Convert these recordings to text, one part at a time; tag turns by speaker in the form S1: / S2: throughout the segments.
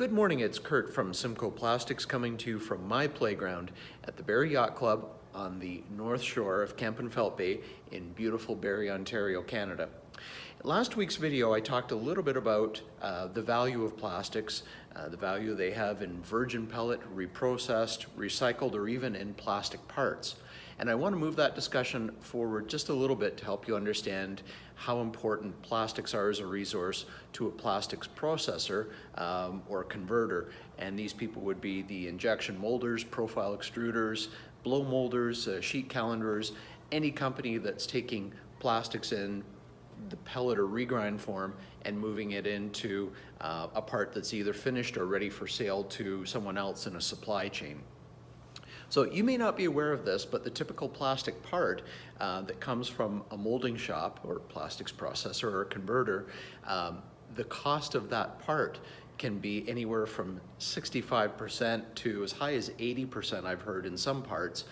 S1: Good morning, it's Kurt from Simcoe Plastics coming to you from my playground at the Barrie Yacht Club on the north shore of Kempenfelt Bay in beautiful Barrie, Ontario, Canada. In last week's video, I talked a little bit about the value of plastics, the value they have in virgin pellet, reprocessed, recycled, or even in plastic parts. And I want to move that discussion forward just a little bit to help you understand how important plastics are as a resource to a plastics processor or converter. And these people would be the injection molders, profile extruders, blow molders, sheet calendarers, any company that's taking plastics in the pellet or regrind form and moving it into a part that's either finished or ready for sale to someone else in a supply chain. So you may not be aware of this, but the typical plastic part that comes from a molding shop or plastics processor or converter, the cost of that part can be anywhere from 65% to as high as 80%, I've heard in some parts,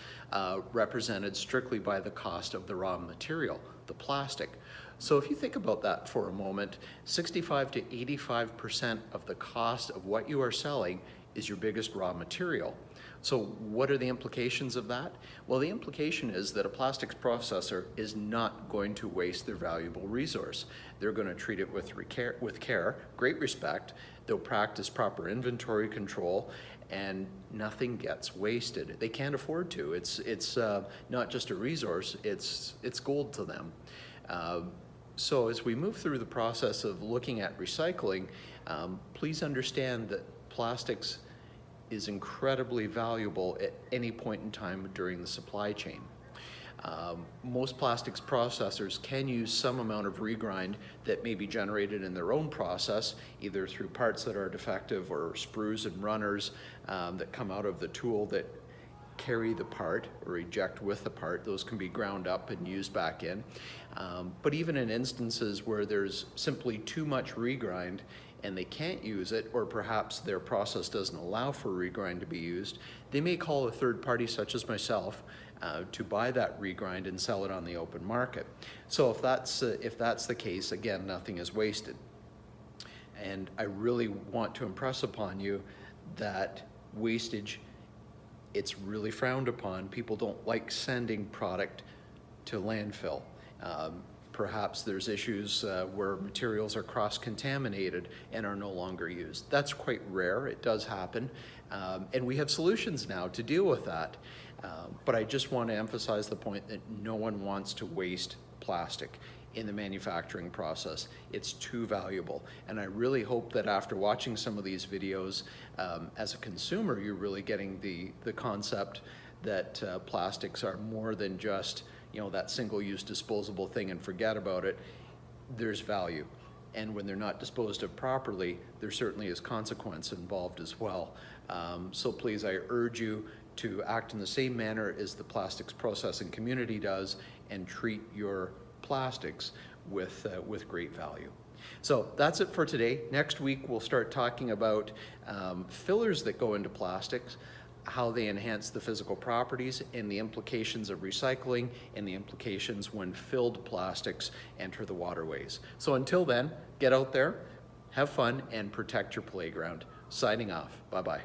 S1: represented strictly by the cost of the raw material, the plastic. So if you think about that for a moment, 65 to 85% of the cost of what you are selling is your biggest raw material. So what are the implications of that? Well, the implication is that a plastics processor is not going to waste their valuable resource. They're going to treat it with care, great respect. They'll practice proper inventory control, and nothing gets wasted. They can't afford to. It's not just a resource, it's gold to them. So as we move through the process of looking at recycling, please understand that plastics is incredibly valuable at any point in time during the supply chain. Most plastics processors can use some amount of regrind that may be generated in their own process, either through parts that are defective or sprues and runners that come out of the tool that carry the part or eject with the part. Those can be ground up and used back in. But even in instances where there's simply too much regrind and they can't use it, or perhaps their process doesn't allow for regrind to be used, they may call a third party such as myself to buy that regrind and sell it on the open market. So if that's the case, again, nothing is wasted. And I really want to impress upon you that wastage, it's really frowned upon. People don't like sending product to landfill. Perhaps there's issues where materials are cross-contaminated and are no longer used. That's quite rare, it does happen. And we have solutions now to deal with that. But I just want to emphasize the point that no one wants to waste plastic in the manufacturing process. It's too valuable. And I really hope that after watching some of these videos, as a consumer, you're really getting the concept that plastics are more than just that single-use disposable thing and forget about it. There's value. And when they're not disposed of properly, there certainly is consequence involved as well. So please, I urge you to act in the same manner as the plastics processing community does and treat your plastics with great value. So that's it for today. Next week, we'll start talking about fillers that go into plastics, how they enhance the physical properties, and the implications of recycling, and the implications when filled plastics enter the waterways. So until then, get out there, have fun, and protect your playground. Signing off. Bye-bye.